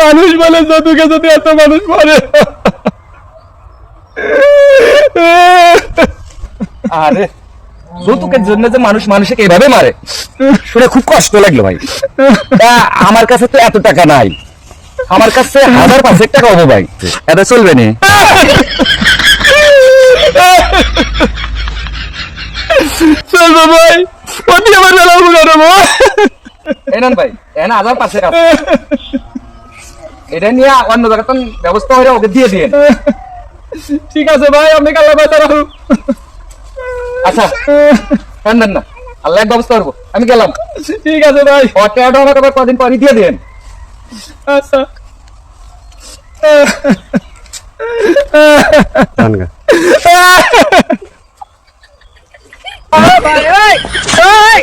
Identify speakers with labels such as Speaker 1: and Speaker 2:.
Speaker 1: মানুষ বলে যৌতুকে যদি এত মানুষ মরে।
Speaker 2: আরে যৌতুকের জন্য যে মানুষ মানুষকে এভাবে মারে শুনে খুব কষ্ট লাগলো ভাই। তা আমার কাছে তো এত টাকা নাই, আমার কাছে 1500 টাকা হবে ভাই, এটা চলবে না?
Speaker 1: চলবে ভাই, অতি আমার বেলা বুঝাবো।
Speaker 2: এই নেন ভাই, এখানে 1500 টাকা, এটা নিয়ে অন্য জায়গায় ব্যবস্থা হয়ে ওকে দিয়ে দিন।
Speaker 1: ঠিক আছে ভাই, আপনি কাল্লা পাইতে রাখুন।
Speaker 2: আচ্ছা দেন না, আল্লাহ এক ব্যবস্থা করবো, আমি গেলাম।
Speaker 1: ঠিক আছে ভাই।
Speaker 2: টাকাটা আমাকে আবার কদিন পরই দিয়ে দিন।
Speaker 1: আচ্ছা।
Speaker 3: ভাই